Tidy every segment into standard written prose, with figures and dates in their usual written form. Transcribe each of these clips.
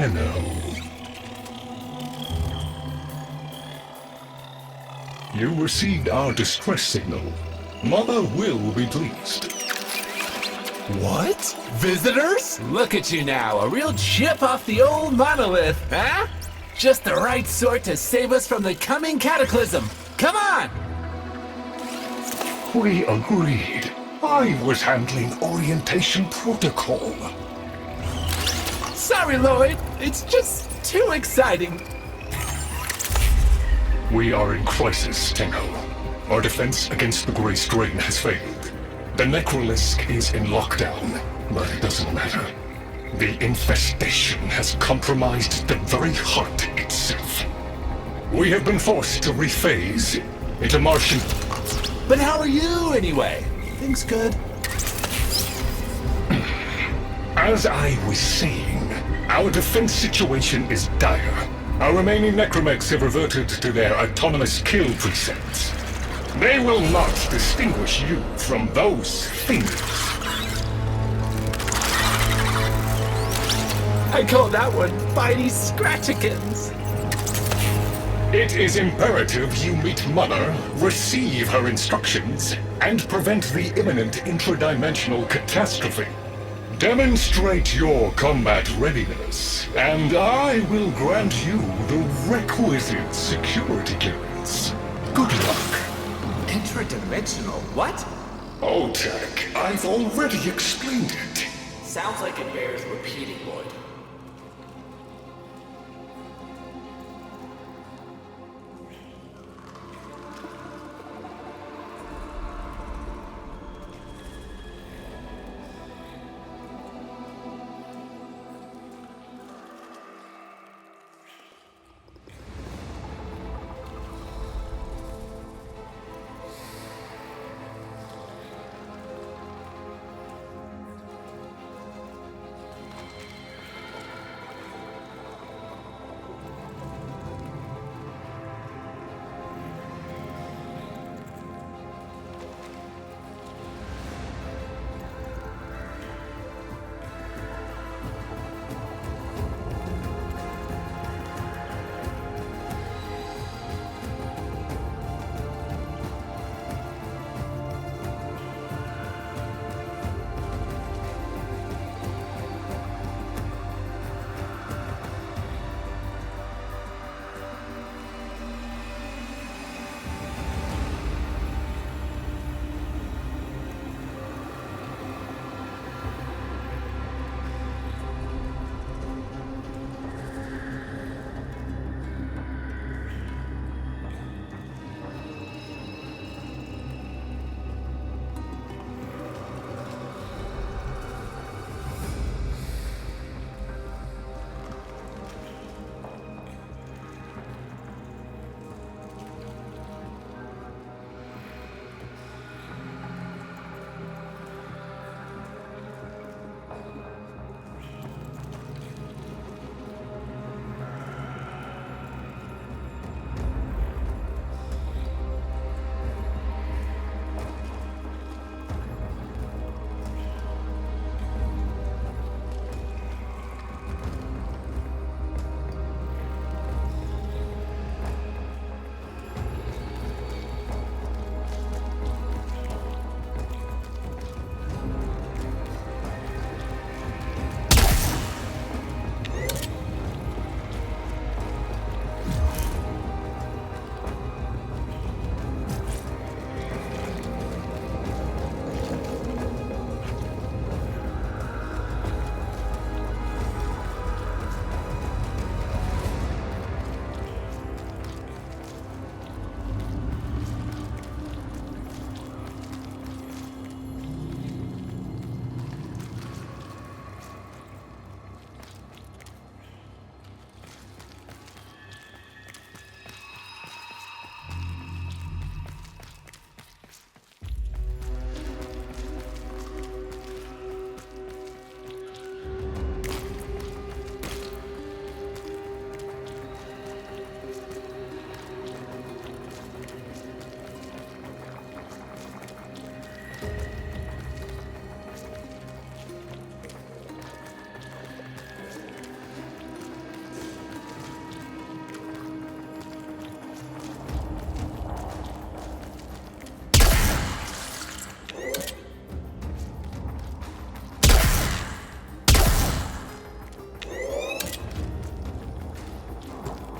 Tenno. You received our distress signal. Mother will be pleased. What? Visitors? Look at you now, a real chip off the old monolith, huh? Just the right sort to save us from the coming cataclysm. Come on! We agreed. I was handling orientation protocol. Sorry, Lloyd. It's just too exciting. We are in crisis, Tenno. Our defense against the Grey Strain has failed. The Necrolisk is in lockdown, but it doesn't matter. The infestation has compromised the very heart itself. We have been forced to rephase into Martian... But how are you, anyway? Things good? As I was saying, our defense situation is dire. Our remaining necromechs have reverted to their autonomous kill precepts. They will not distinguish you from those things. I call that one Bitey Scratchikins. It is imperative you meet Mother, receive her instructions, and prevent the imminent intradimensional catastrophe. Demonstrate your combat readiness, and I will grant you the requisite security clearance. Good luck. Intradimensional? What? Oh, Tech, I've already explained it. Sounds like it bears repeating, Lloyd.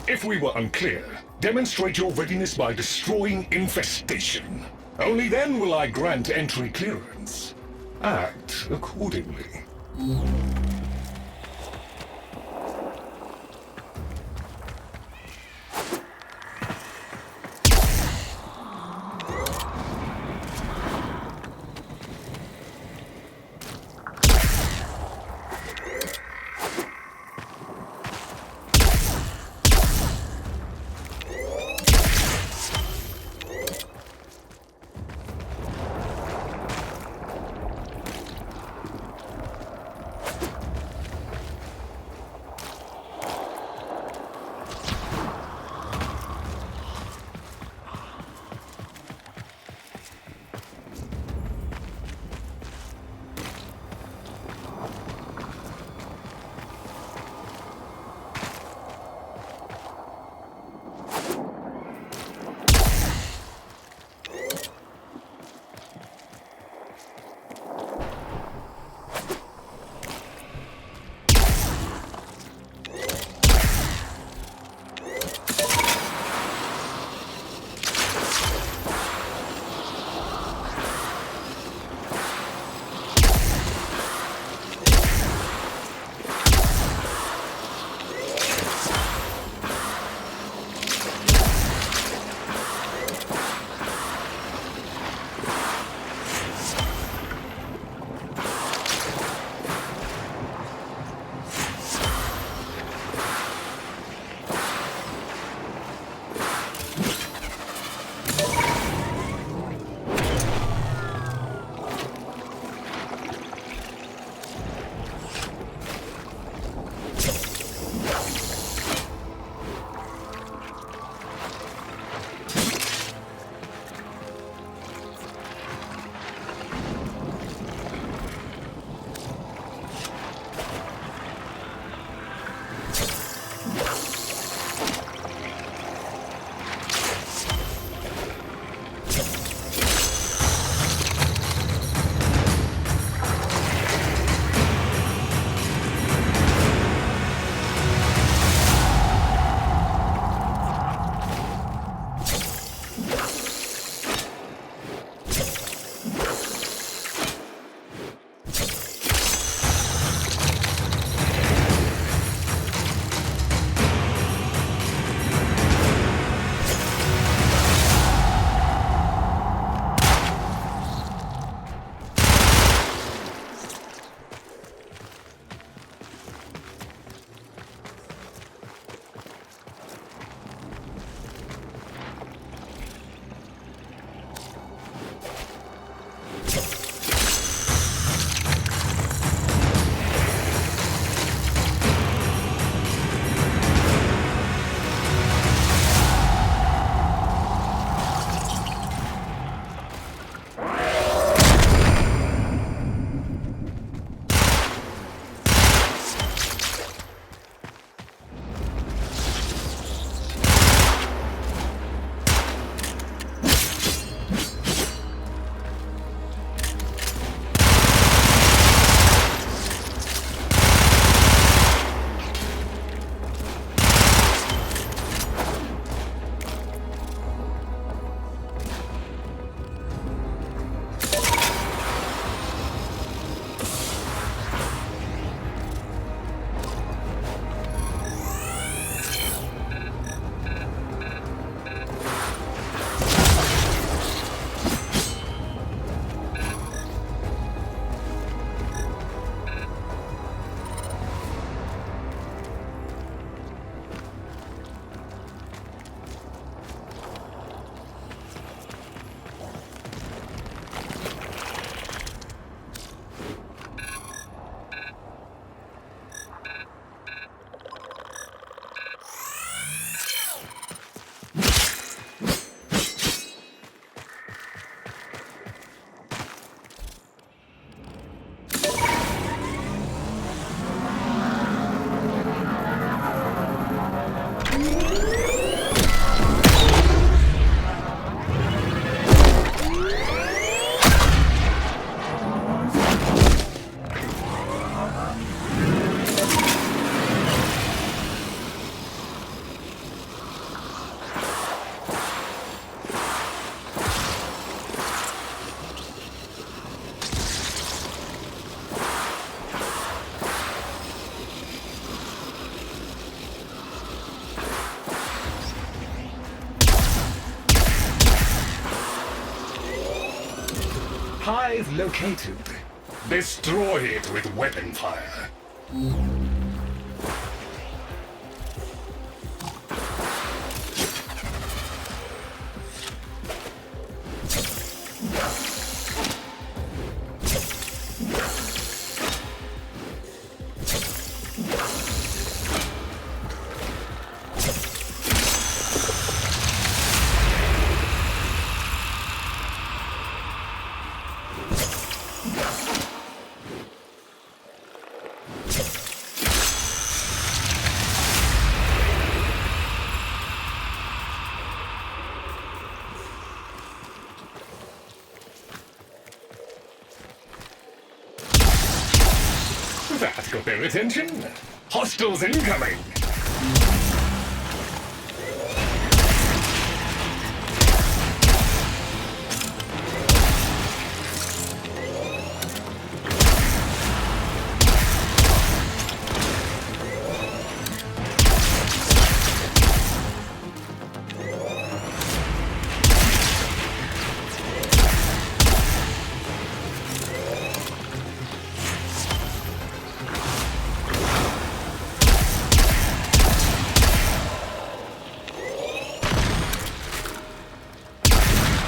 If we were unclear, demonstrate your readiness by destroying infestation. Only then will I grant entry clearance. Act accordingly. hive located. Destroy it with weapon fire. That got their attention. Hostiles incoming!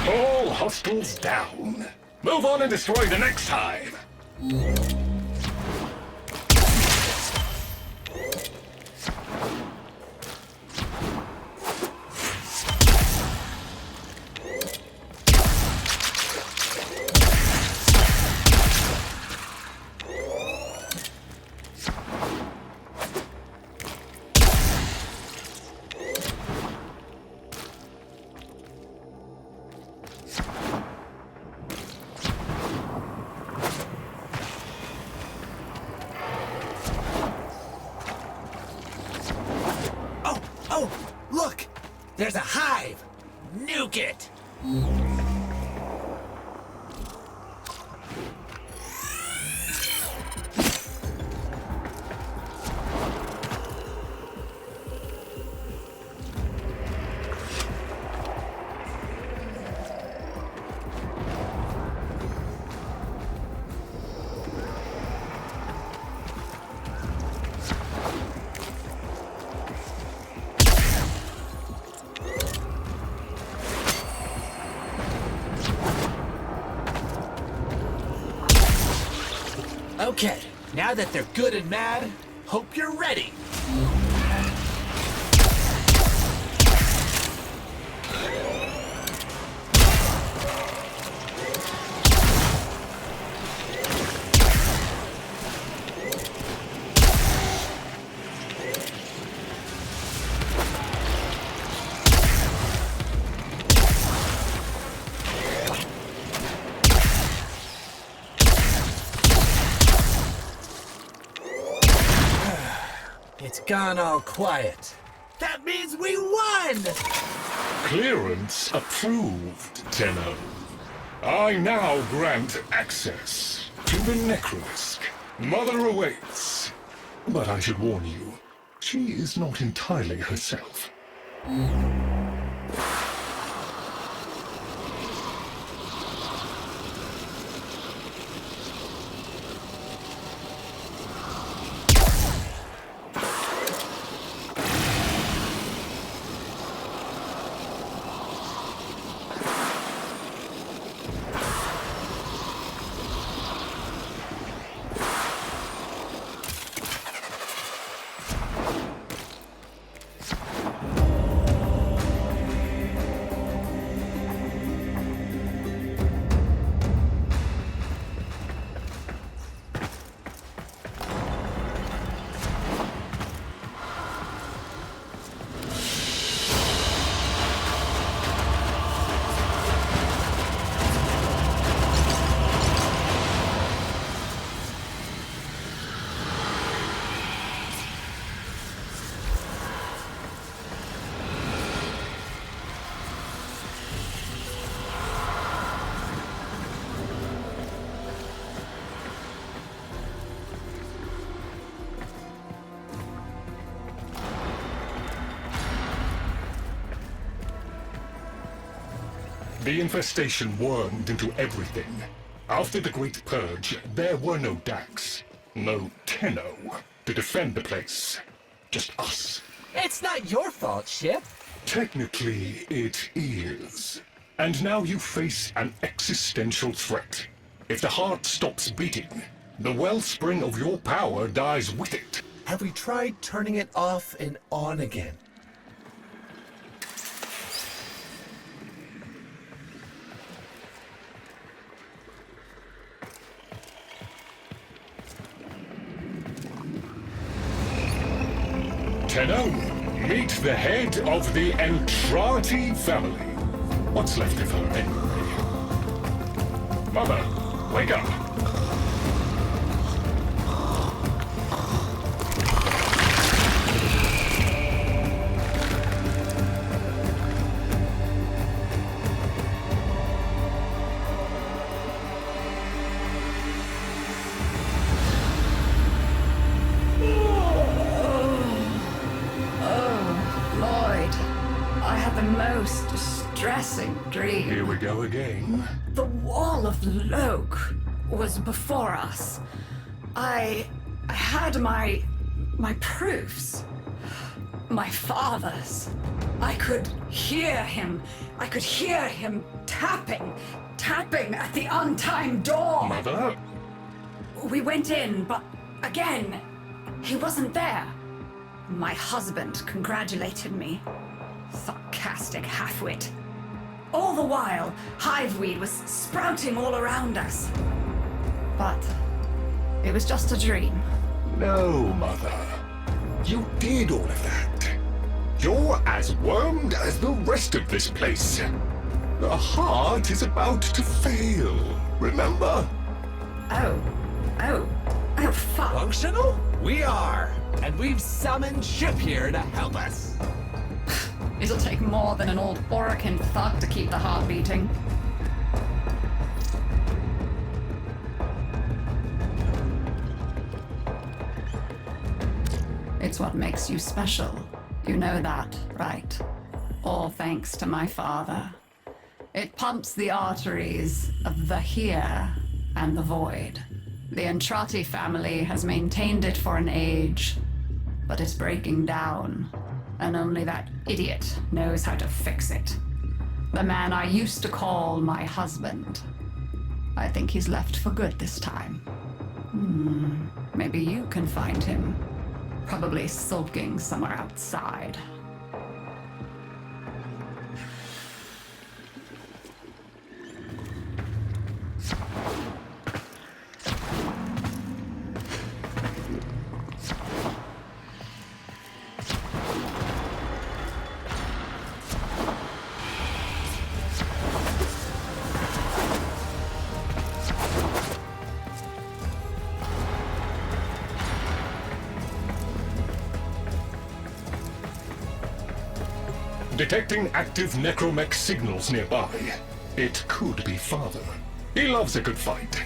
All hostiles down. Move on and destroy the next hive. Oh, look! There's a hive! Nuke it! Okay, now that they're good and mad, hope you're ready. It's gone all quiet. That means we won! Clearance approved, Tenno. I now grant access to the Necroisk. Mother awaits. But I should warn you, she is not entirely herself. The infestation wormed into everything. After the Great Purge, there were no Dax, no Tenno to defend the place. Just us. It's not your fault, Ship. Technically, it is. And now you face an existential threat. If the heart stops beating, the wellspring of your power dies with it. Have we tried turning it off and on again? Tenno, meet the head of the Entrati family. What's left of her, anyway? Mother, wake up! Most distressing dream. Here we go again. The wall of Loke was before us. I had my proofs. My father's. I could hear him. I could hear him tapping at the untimed door. Mother? We went in, but again, he wasn't there. My husband congratulated me. Sarcastic halfwit. All the while, hiveweed was sprouting all around us. But it was just a dream. No, Mother. You did all of that. You're as wormed as the rest of this place. The heart is about to fail, remember? Oh, fuck. Functional? We are! And we've summoned Ship here to help us. It'll take more than an old Orokin thug to keep the heart beating. It's what makes you special. You know that, right? All thanks to my father. It pumps the arteries of the here and the void. The Entrati family has maintained it for an age, but it's breaking down. And only that idiot knows how to fix it. The man I used to call my husband. I think he's left for good this time. Maybe you can find him. Probably sulking somewhere outside. Detecting active necromech signals nearby. It could be Father. He loves a good fight.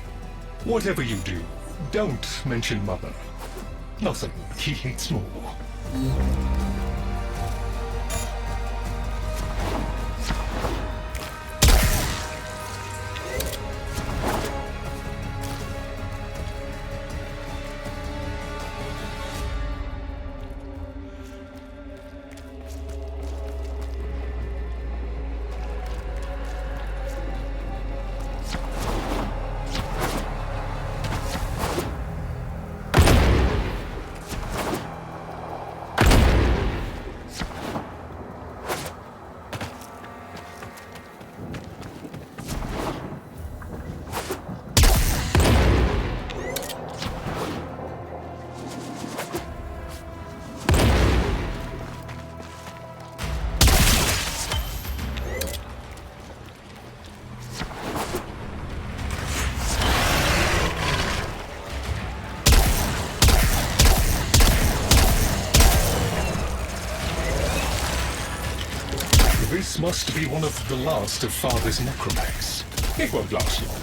Whatever you do, don't mention Mother. Nothing he hates more. This must be one of the last of Father's necromechs. It won't last long.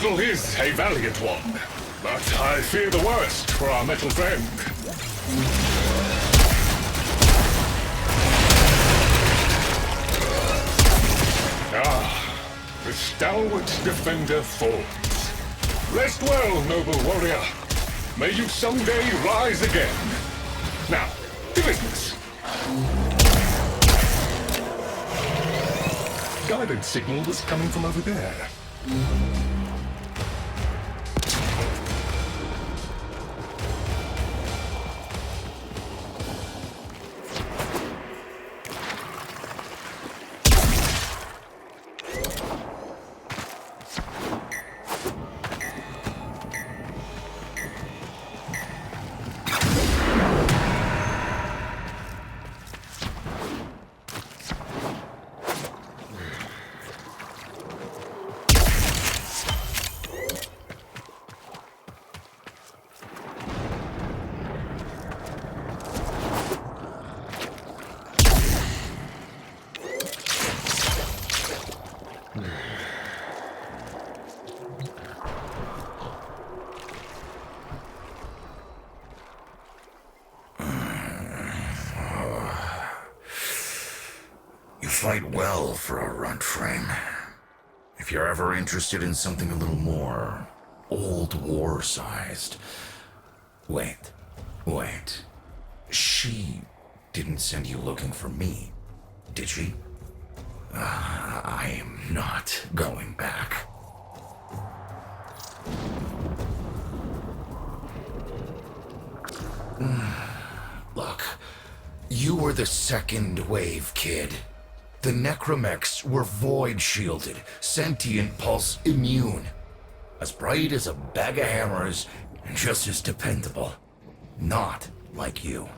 battle is a valiant one, but I fear the worst for our metal friend. The stalwart defender falls. Rest well, noble warrior. May you someday rise again. Now, to business. Guidance signal was coming from over there. Fight well for a runt frame. If you're ever interested in something a little more old war-sized. Wait. She didn't send you looking for me, did she? I am not going back. Look, you were the second wave, kid. The necromechs were void-shielded, sentient pulse immune. As bright as a bag of hammers, and just as dependable. Not like you.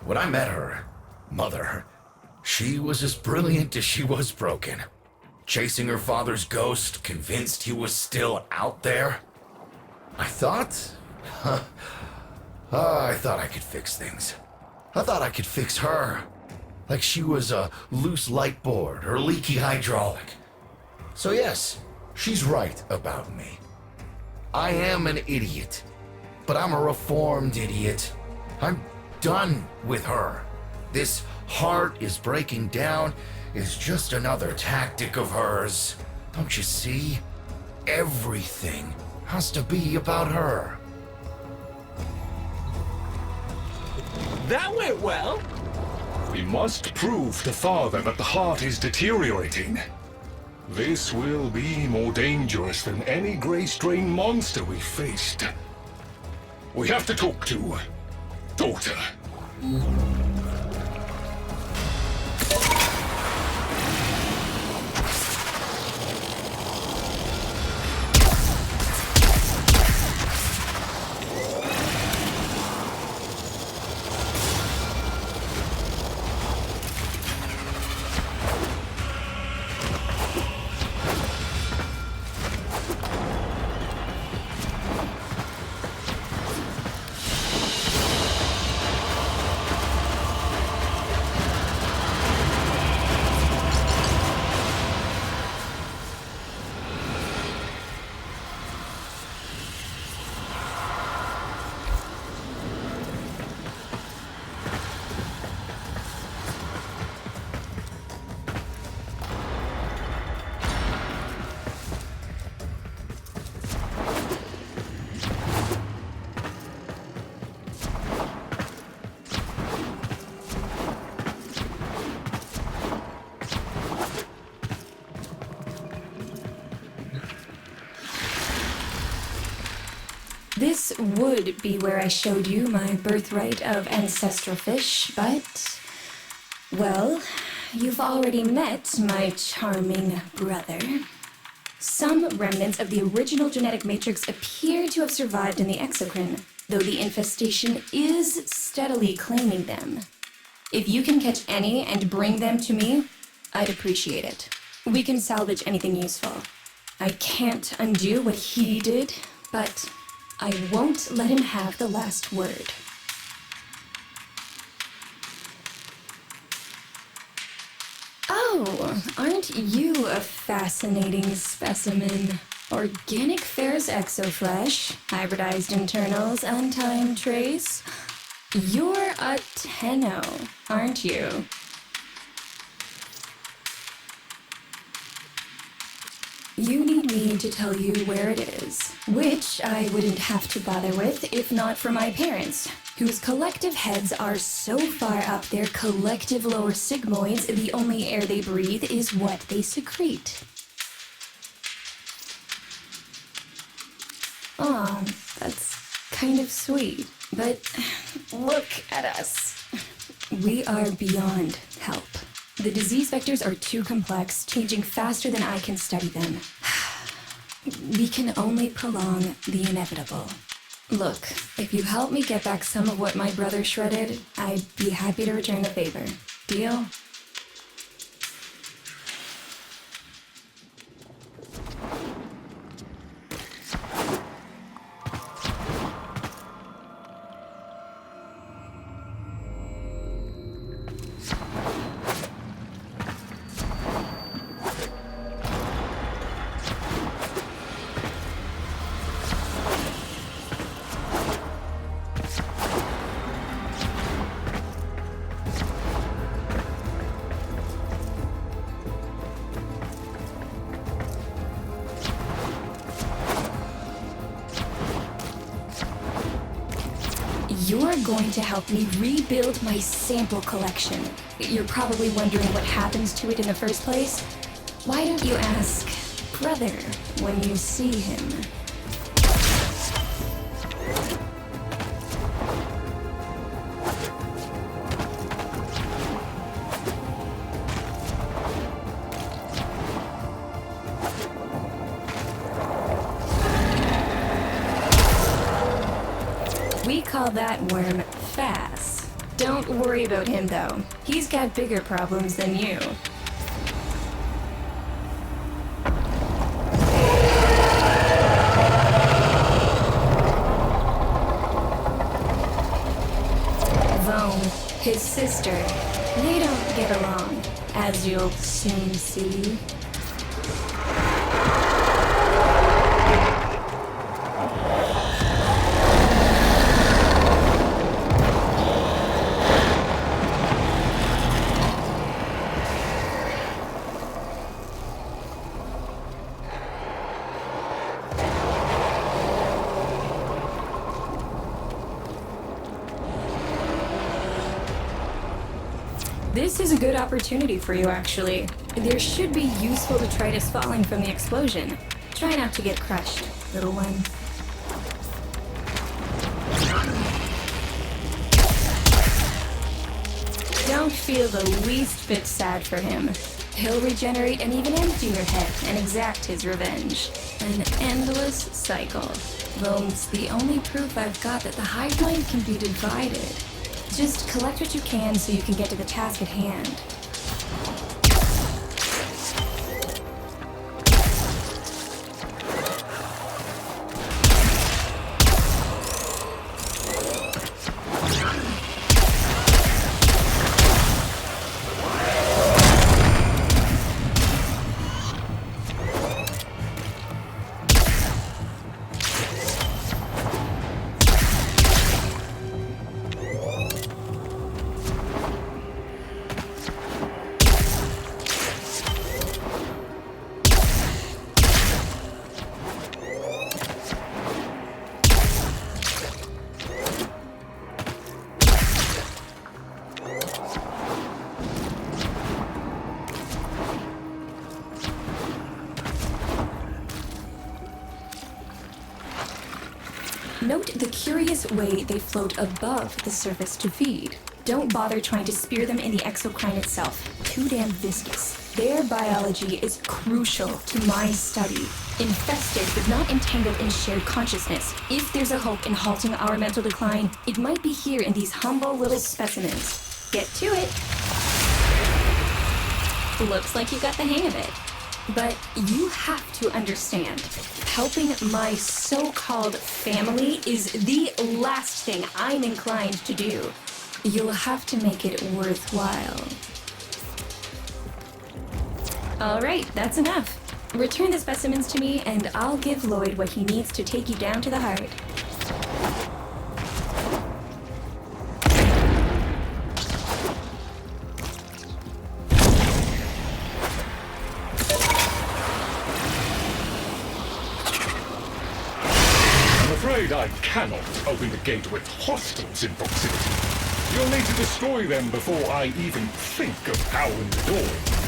When I met her, Mother, she was as brilliant as she was broken. Chasing her father's ghost, convinced he was still out there. I thought I could fix things. I thought I could fix her. Like she was a loose light board or leaky hydraulic. So yes, she's right about me. I am an idiot. But I'm a reformed idiot. I'm done with her. This heart is breaking down is just another tactic of hers. Don't you see? Everything has to be about her. That went well. We must prove to Father that the heart is deteriorating. This will be more dangerous than any Grey Strain monster we faced. We have to talk to Daughter. This would be where I showed you my birthright of ancestral fish, but... well, you've already met my charming brother. Some remnants of the original genetic matrix appear to have survived in the exocrine, though the infestation is steadily claiming them. If you can catch any and bring them to me, I'd appreciate it. We can salvage anything useful. I can't undo what he did, but I won't let him have the last word. Oh, Aren't you a fascinating specimen? Organic ferrous exoflesh, hybridized internals, untimed trace. You're a Tenno, aren't you? You need me to tell you where it is, which I wouldn't have to bother with if not for my parents, whose collective heads are so far up their collective lower sigmoids the only air they breathe is what they secrete. Aw, that's kind of sweet, but look at us. We are beyond help. The disease vectors are too complex, changing faster than I can study them. We can only prolong the inevitable. Look, if you help me get back some of what my brother shredded, I'd be happy to return the favor. Deal? You're going to help me rebuild my sample collection. You're probably wondering what happens to it in the first place. Why don't you ask brother when you see him? We call that worm Fass. Don't worry about him though. He's got bigger problems than you. Vone, his sister, they don't get along, as you'll soon see. This is a good opportunity for you, actually. There should be useful detritus falling from the explosion. Try not to get crushed, little one. Don't feel the least bit sad for him. He'll regenerate an even emptier head and exact his revenge. An endless cycle. Vone's the only proof I've got that the hive mind can be divided. Just collect what you can so you can get to the task at hand. Note the curious way they float above the surface to feed. Don't bother trying to spear them in the exocrine itself. Too damn viscous. Their biology is crucial to my study. Infested but not entangled in shared consciousness. If there's a hope in halting our mental decline, it might be here in these humble little specimens. Get to it. Looks like you got the hang of it. But you have to understand, helping my so-called family is the last thing I'm inclined to do. You'll have to make it worthwhile. All right, that's enough. Return the specimens to me, and I'll give Lloyd what he needs to take you down to the heart. I'm afraid I cannot open the gate with hostiles in proximity. You'll need to destroy them before I even think of powering the door.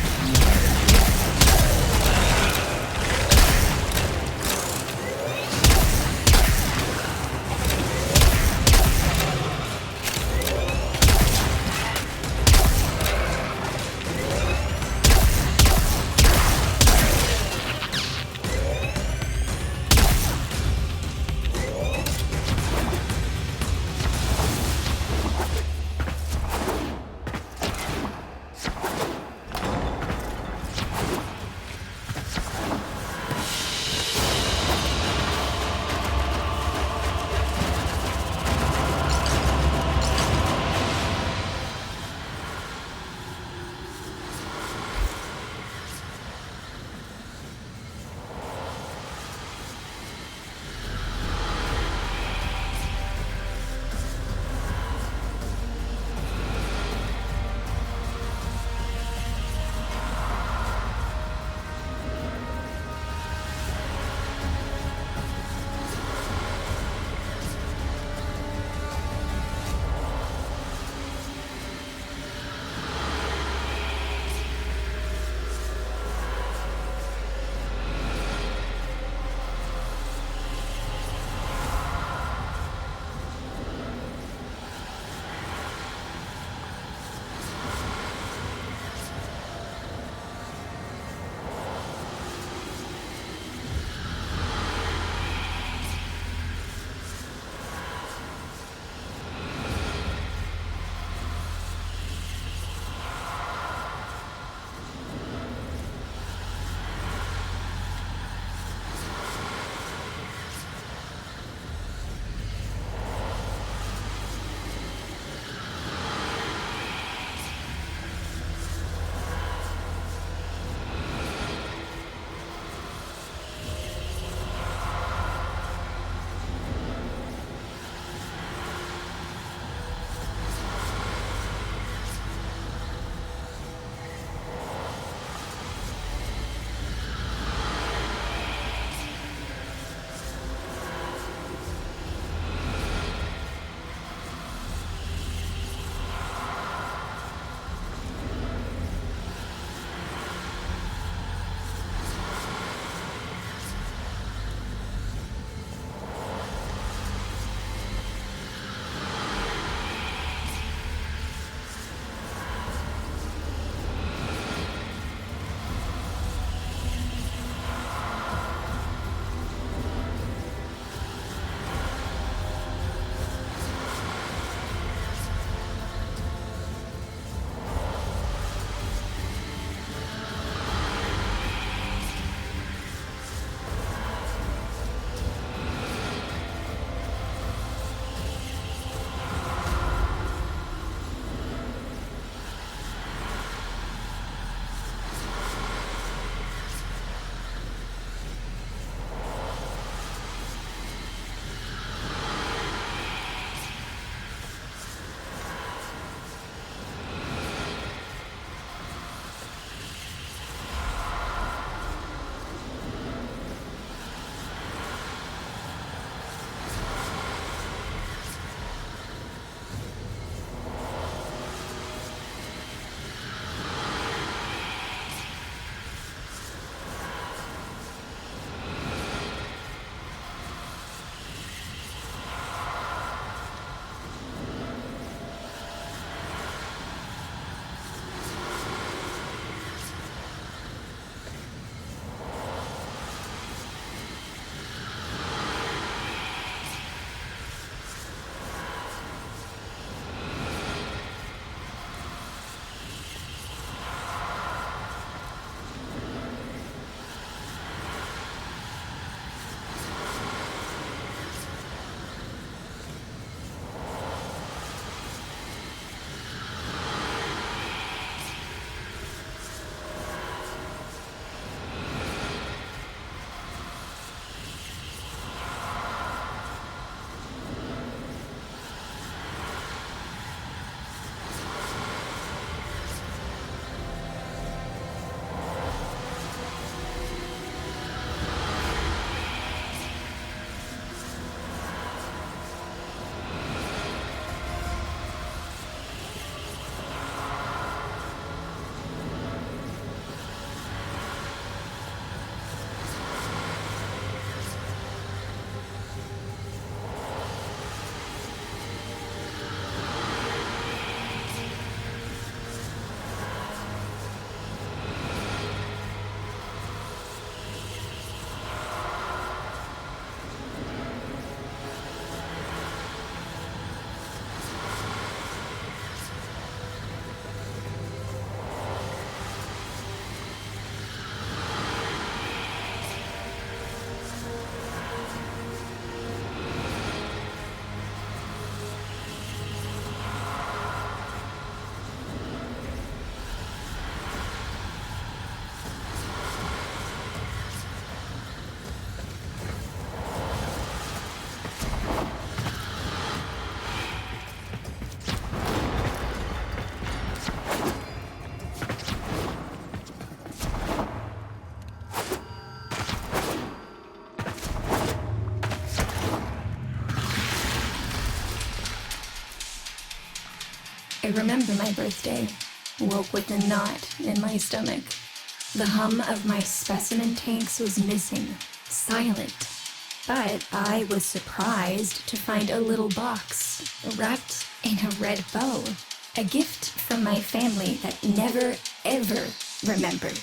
I remember my birthday. Woke with a knot in my stomach. The hum of my specimen tanks was missing, silent. But I was surprised to find a little box wrapped in a red bow. A gift from my family that never, ever remembered.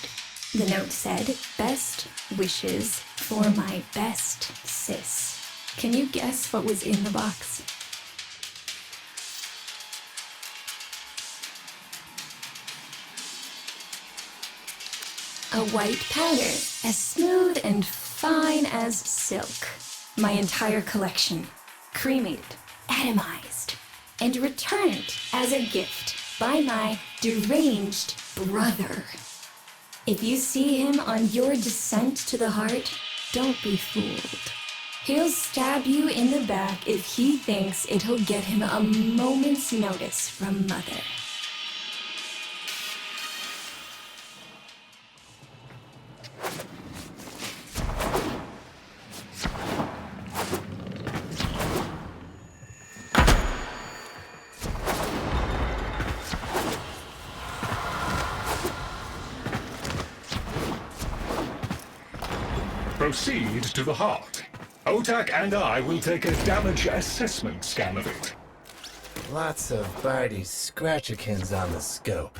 The note said, "Best wishes for my best sis." Can you guess what was in the box? A white powder, as smooth and fine as silk. My entire collection, cremated, atomized, and returned as a gift by my deranged brother. If you see him on your descent to the heart, don't be fooled. He'll stab you in the back if he thinks it'll get him a moment's notice from Mother. Proceed to the heart. Otak and I will take a damage assessment scan of it. Lots of Barty Scratchikins on the scope.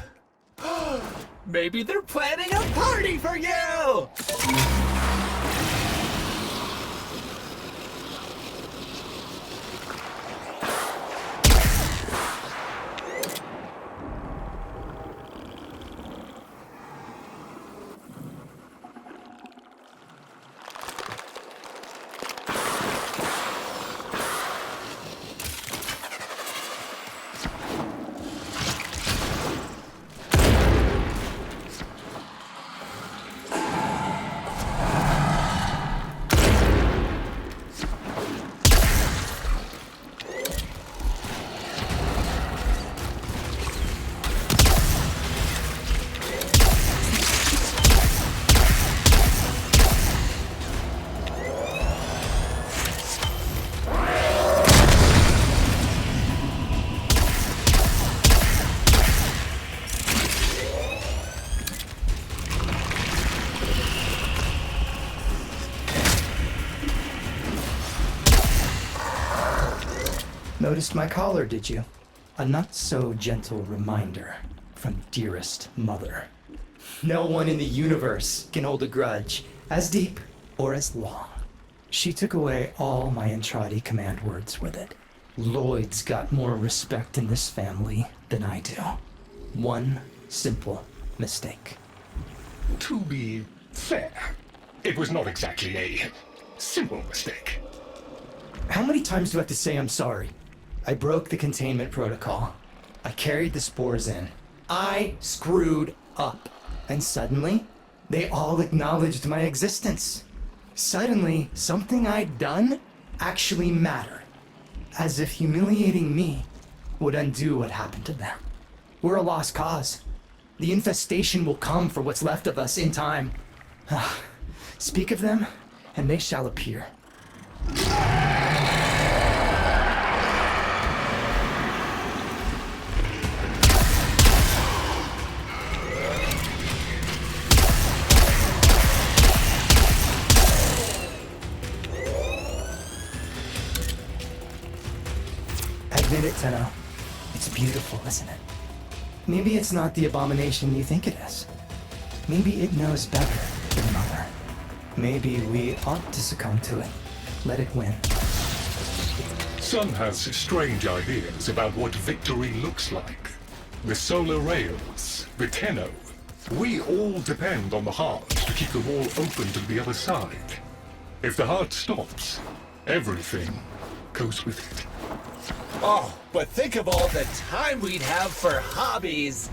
Maybe they're planning a party for you! Noticed my collar, did you? A not-so-gentle reminder from dearest mother. No one in the universe can hold a grudge as deep or as long. She took away all my Entradi command words with it. Lloyd's got more respect in this family than I do. One simple mistake. To be fair, it was not exactly a simple mistake. How many times do I have to say I'm sorry? I broke the containment protocol. I carried the spores in. I screwed up. And suddenly, they all acknowledged my existence. Suddenly, something I'd done actually mattered. As if humiliating me would undo what happened to them. We're a lost cause. The infestation will come for what's left of us in time. Speak of them, and they shall appear. Admit it, Tenno. It's beautiful, isn't it? Maybe it's not the abomination you think it is. Maybe it knows better than Mother. Maybe we ought to succumb to it. Let it win. Sun has strange ideas about what victory looks like. The solar rails, the Tenno. We all depend on the heart to keep the wall open to the other side. If the heart stops, everything goes with it. Oh, but think of all the time we'd have for hobbies!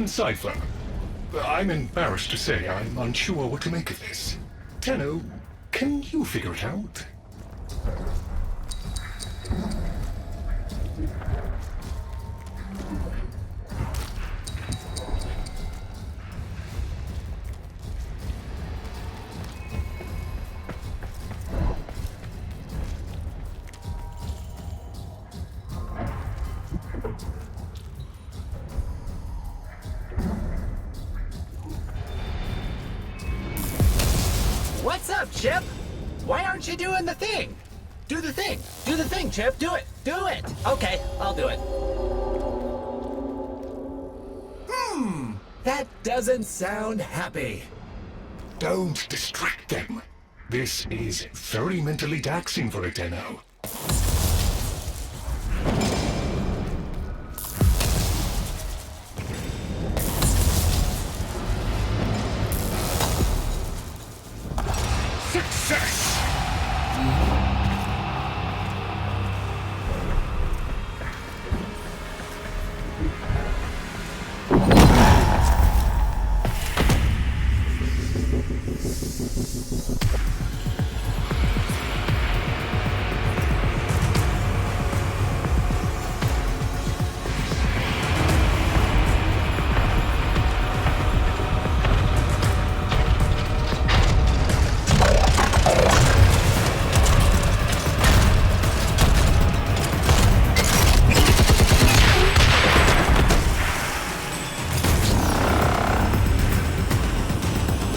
Cipher. I'm embarrassed to say I'm unsure what to make of this. Tenno, can you figure it out? What's up, Chip? Why aren't you doing the thing? Do the thing. Do the thing, Chip. Do it. Do it. Okay, I'll do it. That doesn't sound happy. Don't distract them. This is very mentally taxing for a Tenno. Success!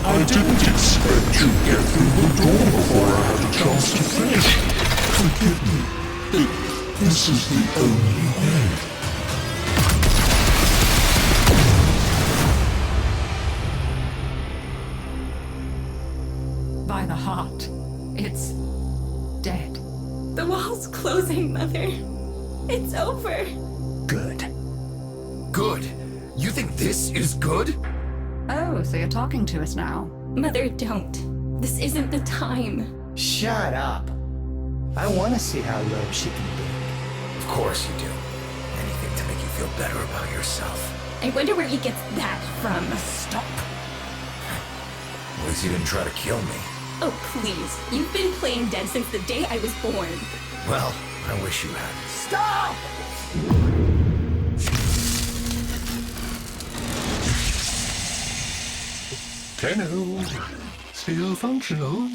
I didn't expect you'd get through the door before I had a chance to finish. Forgive me. This is the only way. By the heart, it's dead. The wall's closing, Mother. It's over. Good. Good? You think this is good? Oh, so you're talking to us now. Mother, don't. This isn't the time. Shut up. I want to see how low she can be. Of course you do. Anything to make you feel better about yourself. I wonder where he gets that from. Stop. At least you didn't try to kill me. Oh, please. You've been playing dead since the day I was born. Well, I wish you had. Stop! Tenno, still functional.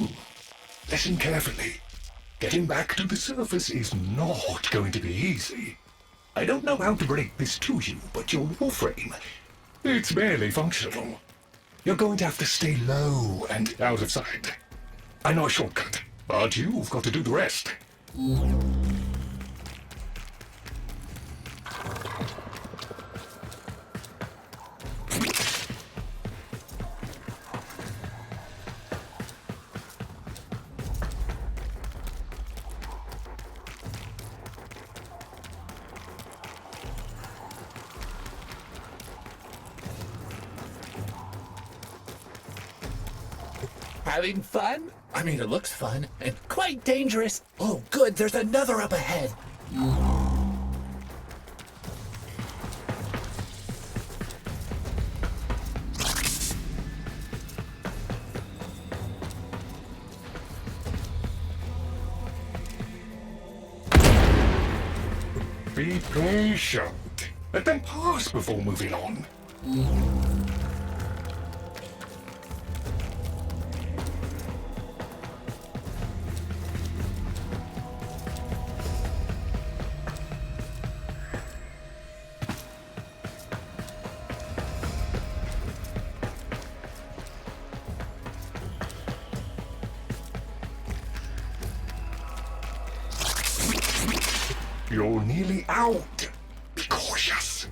Listen carefully. Getting back to the surface is not going to be easy. I don't know how to break this to you, but your Warframe, it's barely functional. You're going to have to stay low and out of sight. I know a shortcut, but you've got to do the rest. Having fun? I mean, it looks fun and quite dangerous. Oh, good, there's another up ahead. Be patient. Let them pass before moving on. You're nearly out. Be cautious.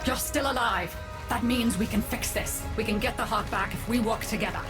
You're still alive. That means we can fix this. We can get the heart back if we work together.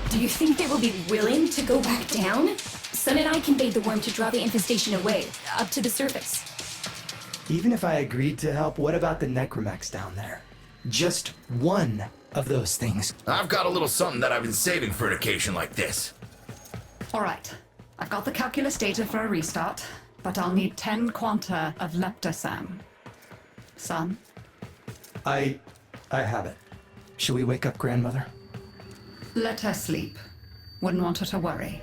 Do you think they will be willing to go back down? Sun and I conveyed the worm to draw the infestation away, up to the surface. Even if I agreed to help, what about the necromechs down there? Just one of those things. I've got a little something that I've been saving for an occasion like this. All right. I've got the calculus data for a restart, but I'll need 10 quanta of leptosam. Son? I have it. Shall we wake up grandmother? Let her sleep. Wouldn't want her to worry.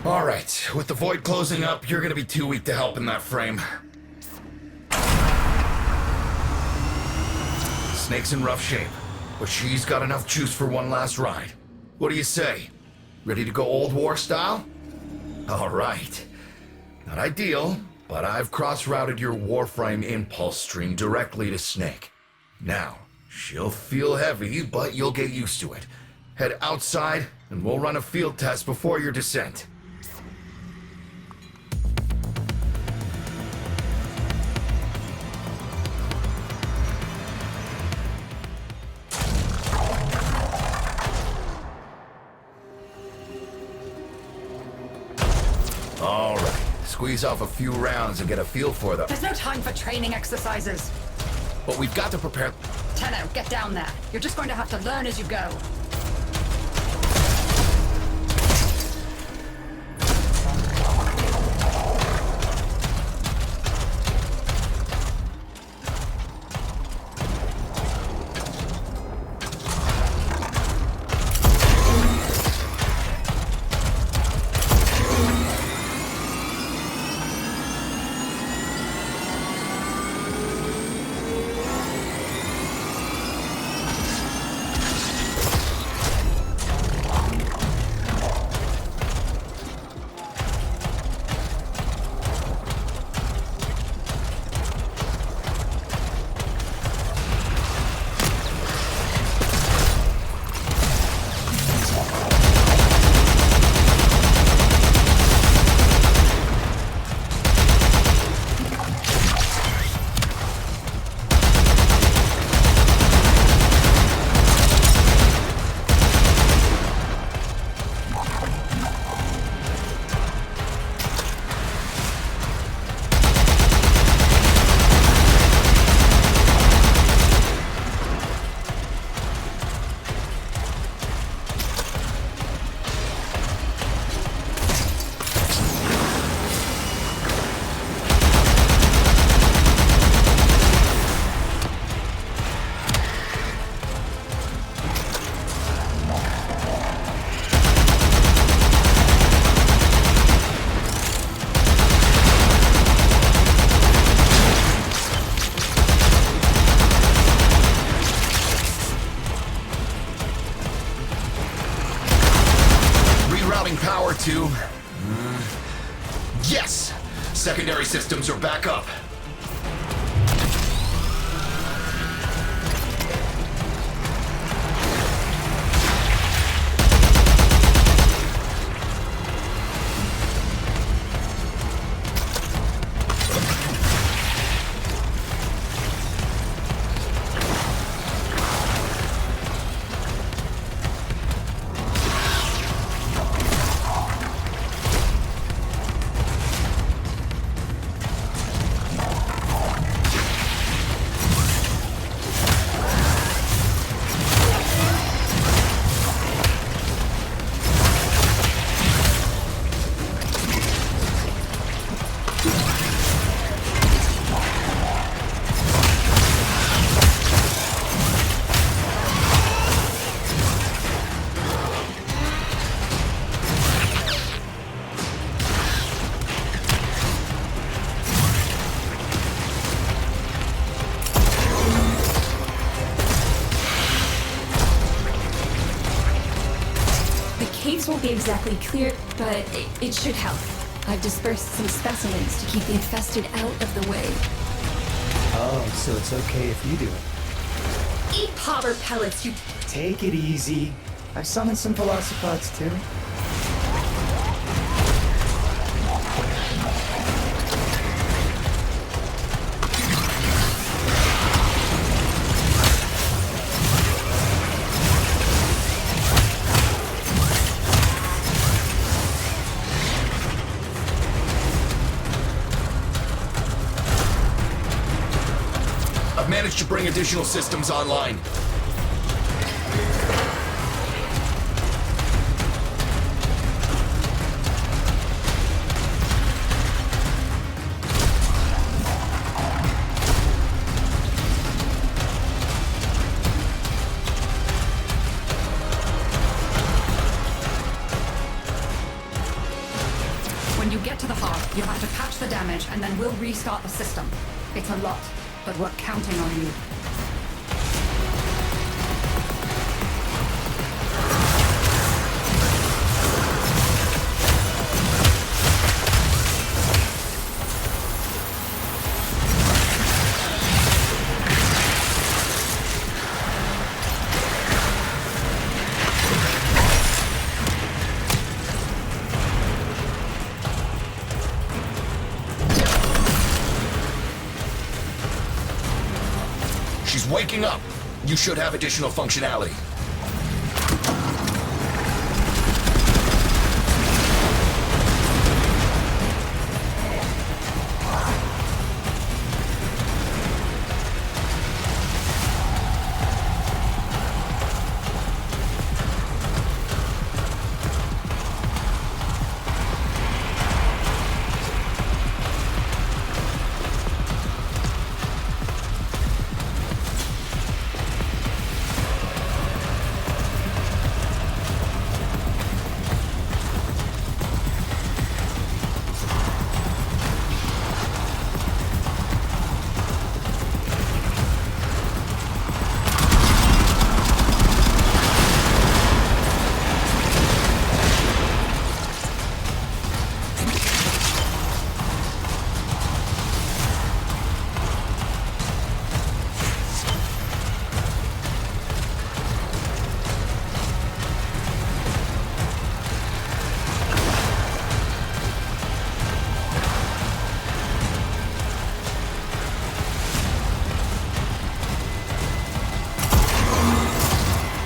All right, with the void closing up, you're gonna be too weak to help in that frame. Snake's in rough shape, but she's got enough juice for one last ride. What do you say? Ready to go old war style? All right. Not ideal, but I've cross-routed your Warframe impulse stream directly to Snake. Now, she'll feel heavy, but you'll get used to it. Head outside, and we'll run a field test before your descent. All right, squeeze off a few rounds and get a feel for them. There's no time for training exercises. But we've got to prepare. Tenno, get down there. You're just going to have to learn as you go. Power to... Yes! Secondary systems are back up. Things won't be exactly clear, but it should help. I've dispersed some specimens to keep the infested out of the way. Oh, so it's okay if you do it. Eat popper pellets, you... Take it easy. I've summoned some velocipods too. I've managed to bring additional systems online. When you get to the heart, you'll have to patch the damage, and then we'll restart the system. It's a lot, but we're counting on you. She's waking up. You should have additional functionality.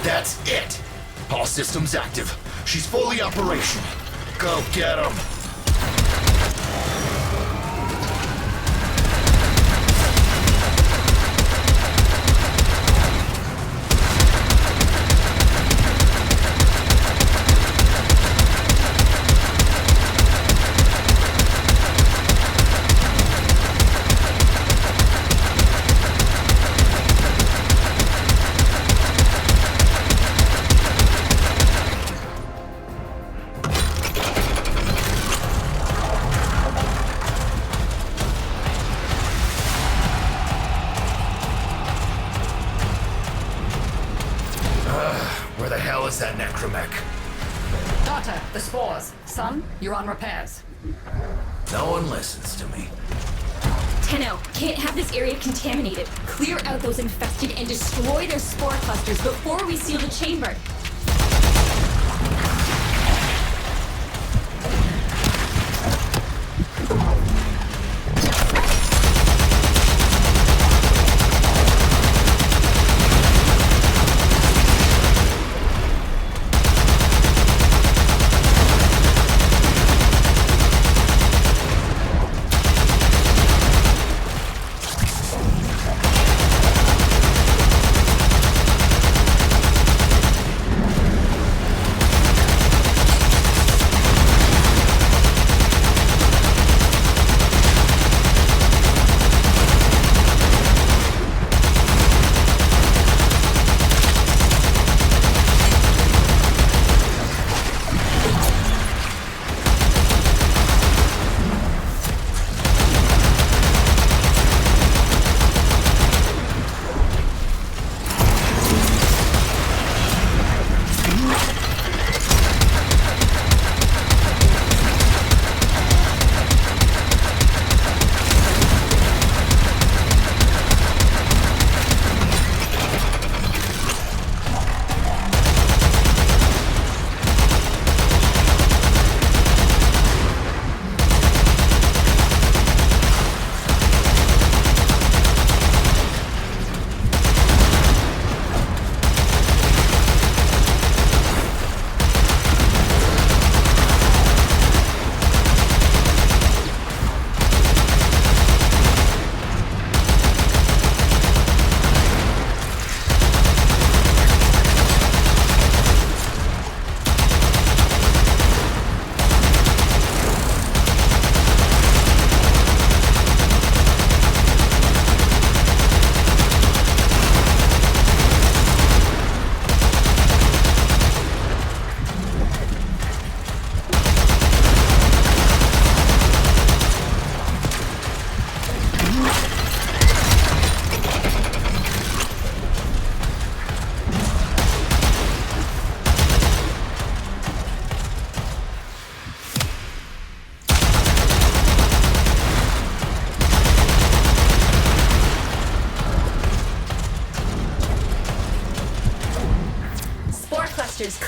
That's it. All systems active. She's fully operational. Go get 'em. Where the hell is that necromech? Daughter, the spores. Son, you're on repairs. No one listens to me. Tenno, can't have this area contaminated. Clear out those infested and destroy their spore clusters before we seal the chamber.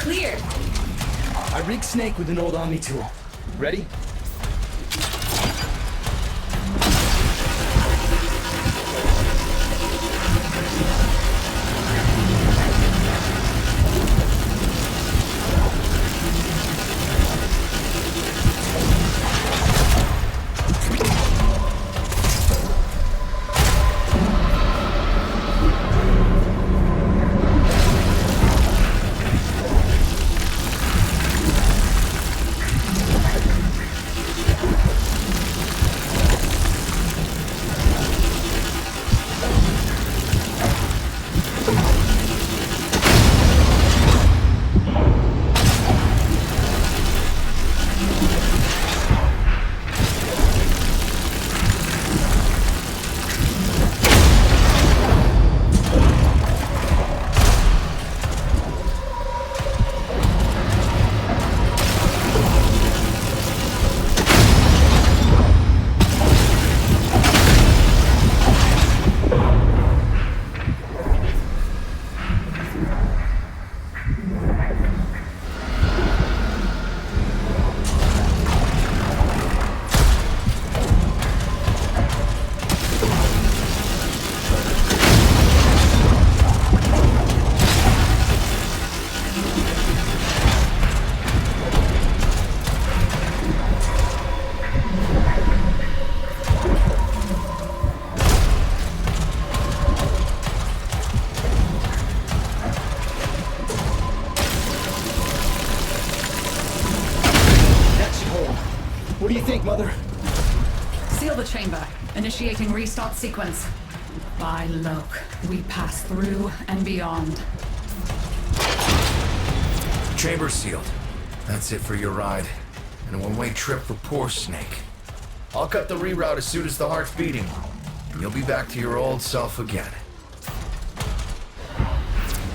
clear. I rigged Snake with an old Omni tool. Ready? What do you think, Mother? Seal the chamber. Initiating restart sequence. By Loke, we pass through and beyond. Chamber sealed. That's it for your ride. And a one-way trip for poor Snake. I'll cut the reroute as soon as the heart's beating. And you'll be back to your old self again.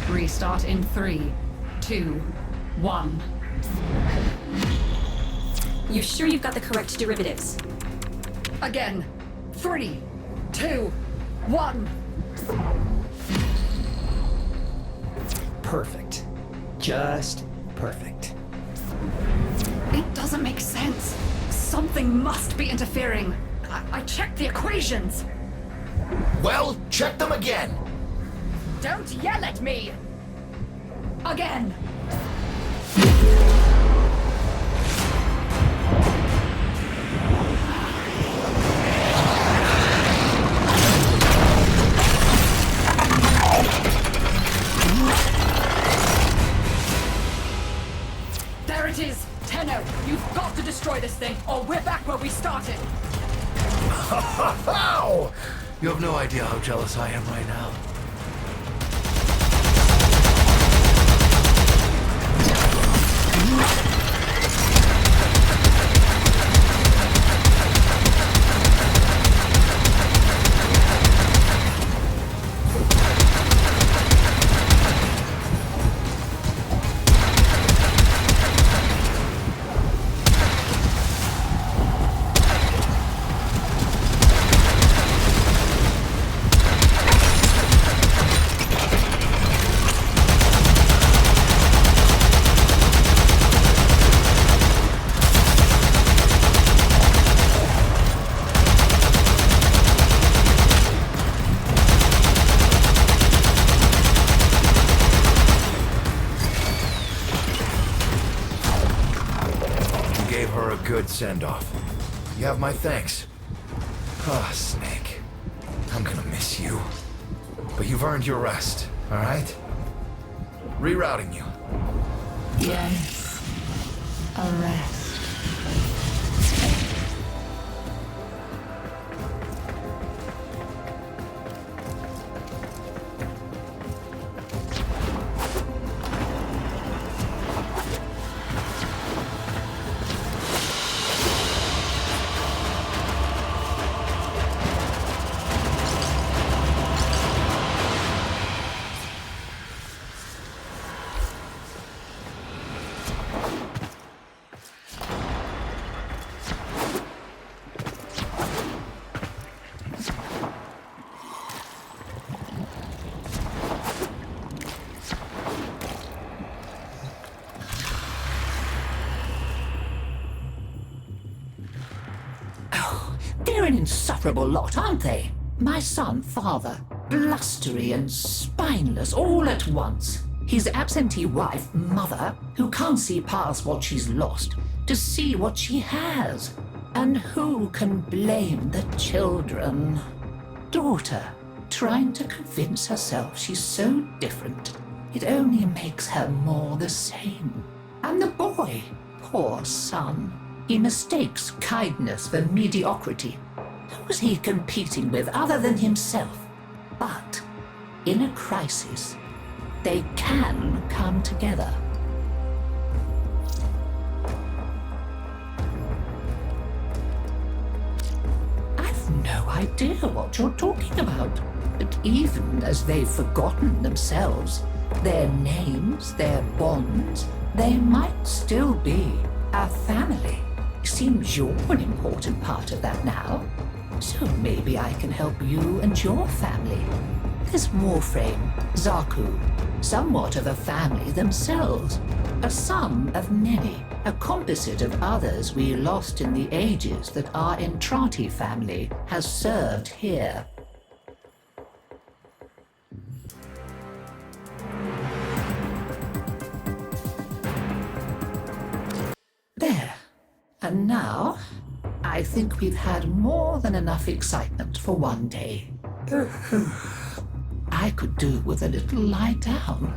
Restart in 3, 2, 1. You sure you've got the correct derivatives? Again. 3, 2, 1. Perfect. Just perfect. It doesn't make sense. Something must be interfering. I checked the equations. Well, check them again! Don't yell at me! Again! There it is! Tenno, you've got to destroy this thing, or we're back where we started! How? You have no idea how jealous I am right now. Good send-off. You have my thanks. Ah, Snake. I'm gonna miss you. But you've earned your rest, alright? Rerouting you. Yes. A rest. They're an insufferable lot, aren't they? My son, father, blustery and spineless all at once. His absentee wife, mother, who can't see past what she's lost to see what she has. And who can blame the children? Daughter, trying to convince herself she's so different. It only makes her more the same. And the boy, poor son. He mistakes kindness for mediocrity. Who's he competing with other than himself? But in a crisis, they can come together. I've no idea what you're talking about. But even as they've forgotten themselves, their names, their bonds, they might still be a family. Seems you're an important part of that now. So maybe I can help you and your family. There's Warframe, Zaku, somewhat of a family themselves. A sum of many, a composite of others we lost in the ages that our Entrati family has served here. There. And now, I think we've had more than enough excitement for one day. I could do with a little lie down.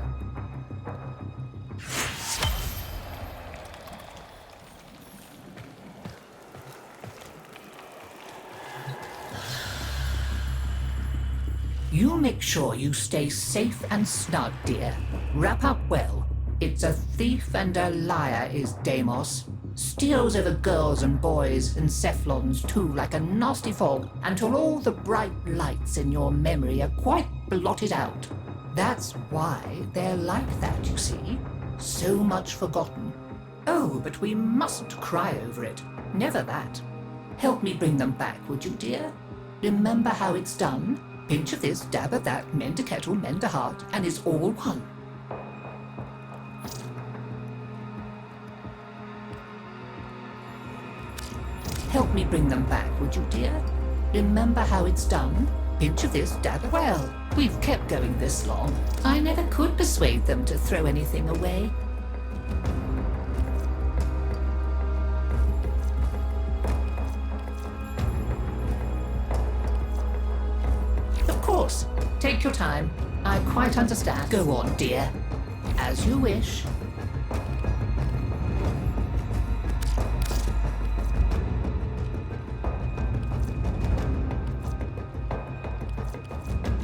You make sure you stay safe and snug, dear. Wrap up well. It's a thief and a liar is Deimos. Steals over girls and boys and Cephalons too like a nasty fog until all the bright lights in your memory are quite blotted out. That's why they're like that, you see. So much forgotten. Oh, but we mustn't cry over it. Never that. Help me bring them back, would you, dear? Remember how it's done? Pinch of this, dab of that, mend a kettle, mend a heart, and it's all one. Help me bring them back, would you, dear? Remember how it's done? Pinch of this, dab of... Well, we've kept going this long. I never could persuade them to throw anything away. Of course. Take your time. I quite understand. Go on, dear. As you wish.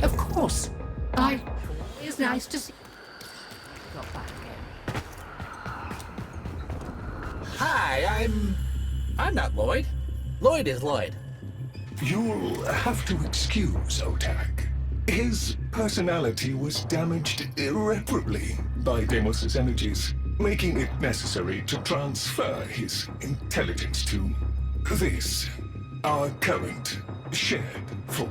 Of course. It's nice to see. Got back again. Hi, I'm not Lloyd. Lloyd is Lloyd. You'll have to excuse Otak. His personality was damaged irreparably by Deimos' energies, making it necessary to transfer his intelligence to this, our current shared form.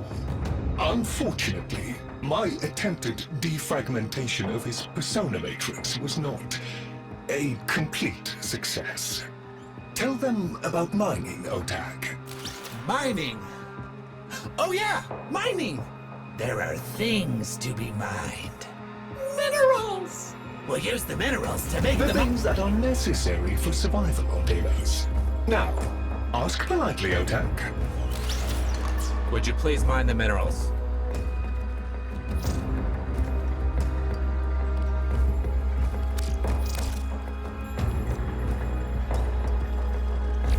Unfortunately, my attempted defragmentation of his persona matrix was not a complete success. Tell them about mining, Otak. Mining. Oh yeah, mining. There are things to be mined. Minerals. We'll use the minerals to make The them... things that are necessary for survival on Deimos. Now, ask politely, Otak. Would you please mine the minerals?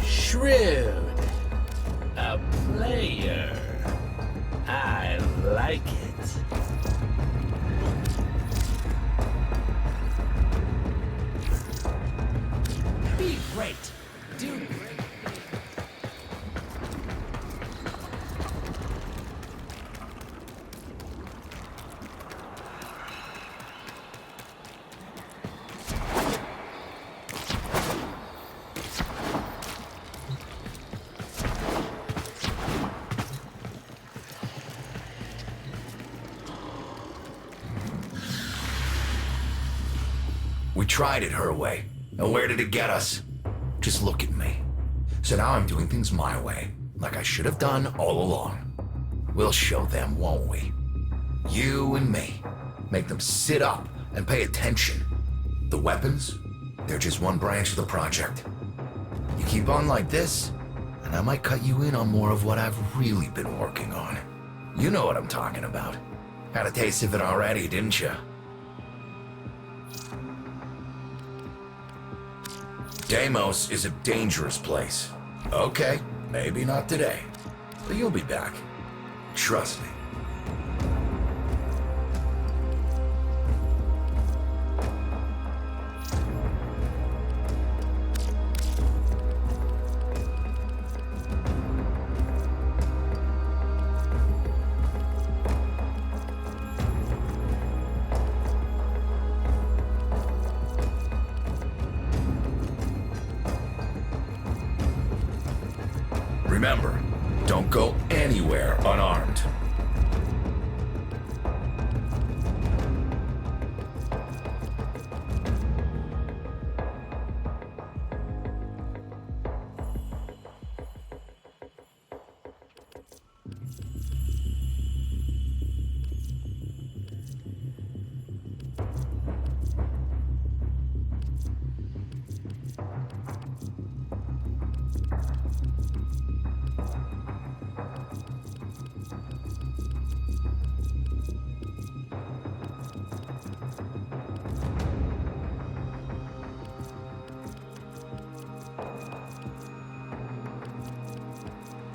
Shrewd. A player. I like it. Be great. Do great. We tried it her way. And where did it get us? Just look at me. So now I'm doing things my way. like I should have done all along. We'll show them, won't we? You and me. Make them sit up and pay attention. The weapons, they're just one branch of the project. You keep on like this, and I might cut you in on more of what I've really been working on. You know what I'm talking about. Had a taste of it already, didn't you? Deimos is a dangerous place. Okay, maybe not today, but you'll be back. Trust me. Remember, don't go anywhere unarmed.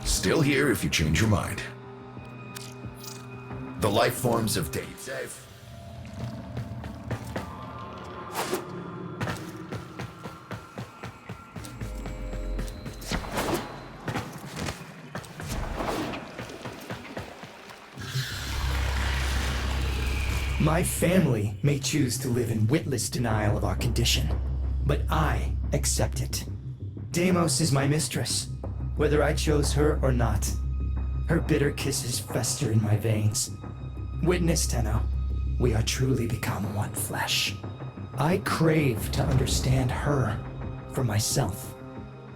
Still here if you change your mind. The life forms of Dave. My family may choose to live in witless denial of our condition, but I accept it. Deimos is my mistress, whether I chose her or not. Her bitter kisses fester in my veins. Witness, Tenno, we are truly become one flesh. I crave to understand her for myself.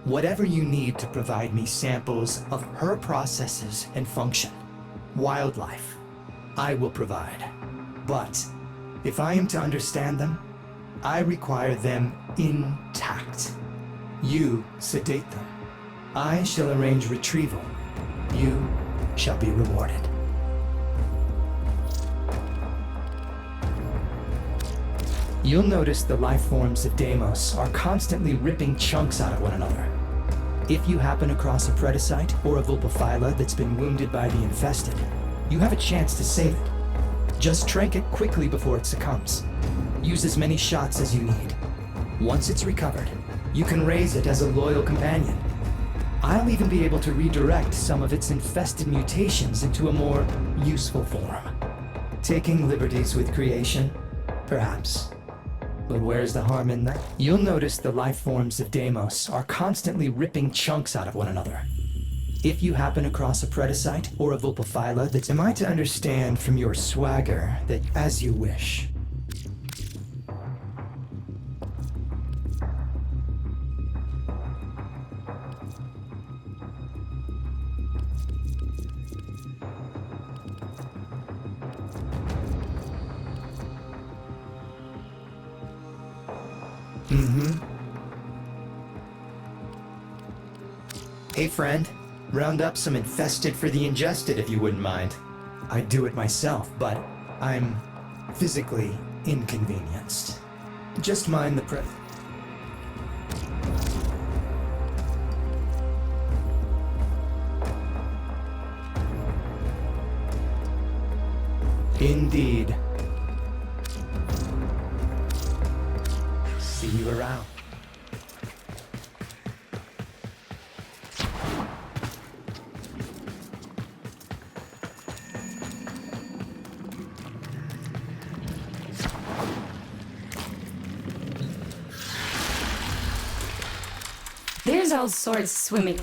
Whatever you need to provide me samples of her processes and function, wildlife, I will provide. But if I am to understand them, I require them intact. You sedate them. I shall arrange retrieval. You shall be rewarded. You'll notice the life forms of Deimos are constantly ripping chunks out of one another. If you happen across a Predacite or a Vulpaphyla that's been wounded by the infested, you have a chance to save it. Just trank it quickly before it succumbs. Use as many shots as you need. Once it's recovered, you can raise it as a loyal companion. I'll even be able to redirect some of its infested mutations into a more useful form. Taking liberties with creation? Perhaps. But where's the harm in that? You'll notice the life forms of Deimos are constantly ripping chunks out of one another. If you happen across a Predacite or a Vulpaphyla that's... Am I to understand from your swagger that as you wish? Hey friend, round up some infested for the ingested if you wouldn't mind. I'd do it myself, but I'm physically inconvenienced. Just mind the Indeed. See you around. There's all sorts swimming.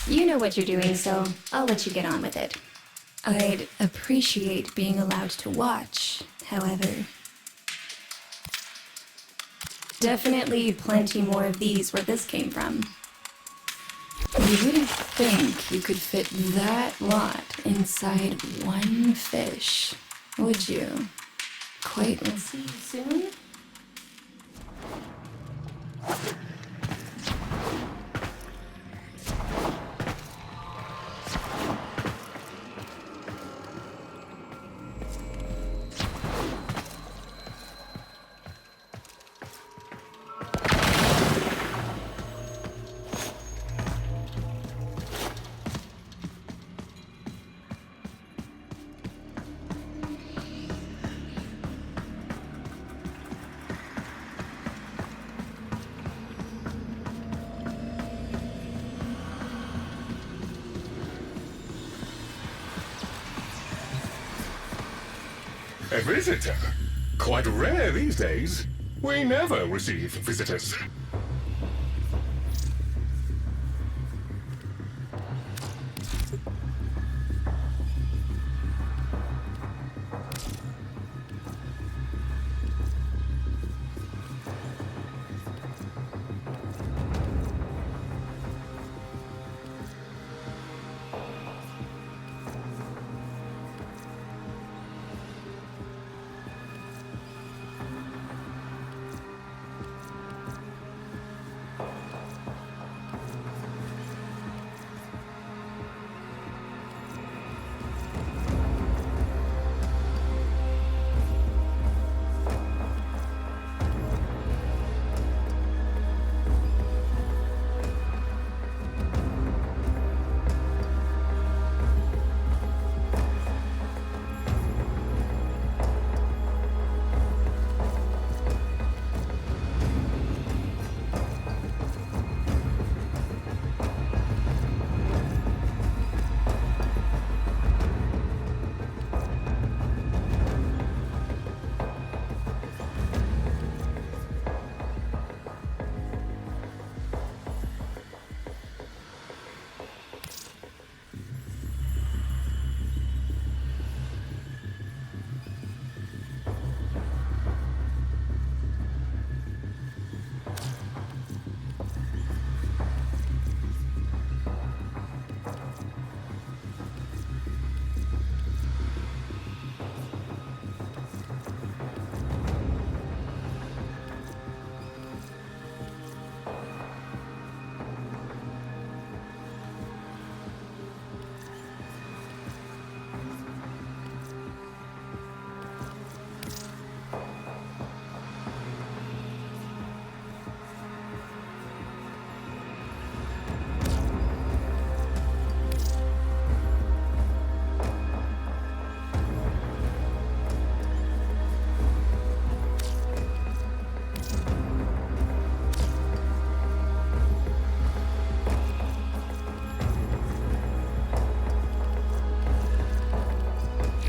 You know what you're doing, so I'll let you get on with it. I'd appreciate being allowed to watch, however. Definitely plenty more of these where this came from. You wouldn't think you could fit that lot inside one fish, would you? Quite, let's see you soon. A visitor? Quite rare these days. We never receive visitors.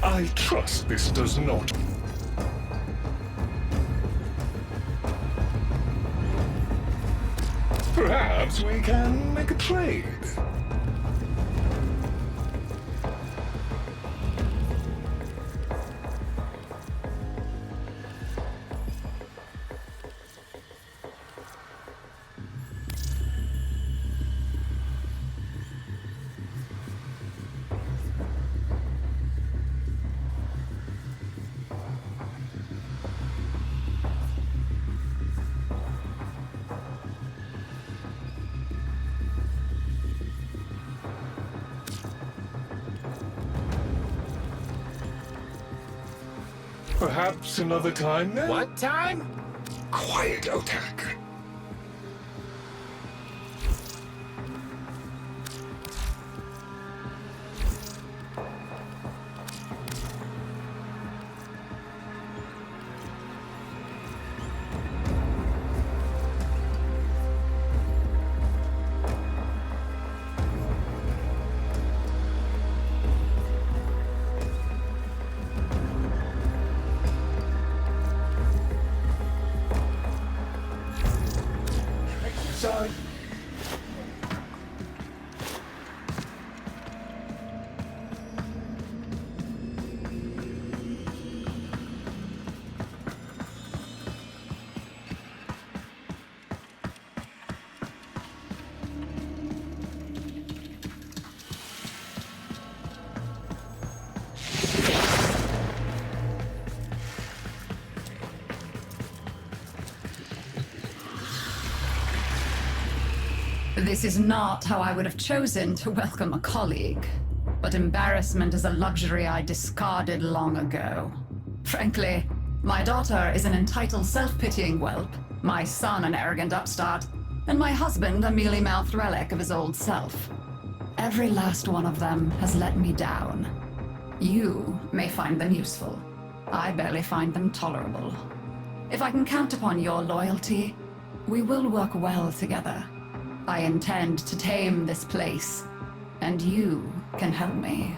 I trust this does not. Perhaps we can make a trade. Perhaps another time then? What time? Quiet, Otak. This is not how I would have chosen to welcome a colleague, but embarrassment is a luxury I discarded long ago. Frankly, my daughter is an entitled, self-pitying whelp, my son an arrogant upstart, and my husband a mealy-mouthed relic of his old self. Every last one of them has let me down. You may find them useful. I barely find them tolerable. If I can count upon your loyalty, we will work well together. I intend to tame this place, and you can help me.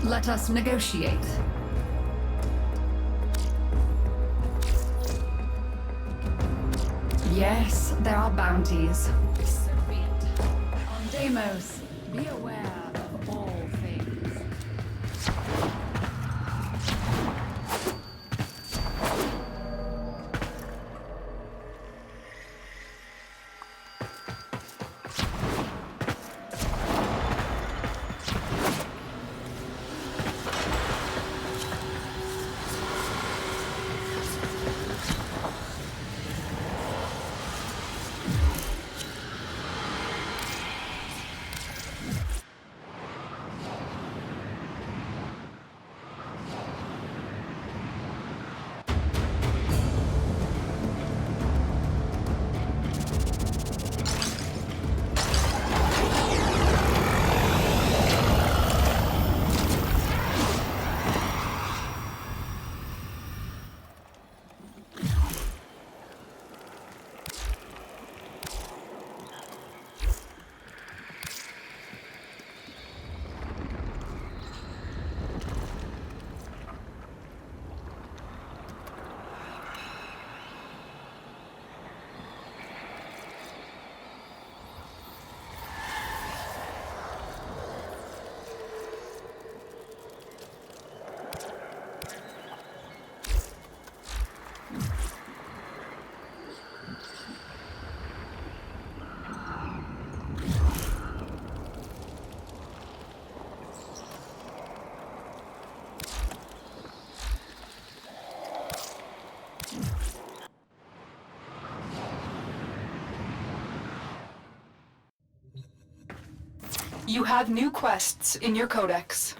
Let us negotiate. Yes, there are bounties. So be it. On Deimos, be aware of all things. You have new quests in your codex.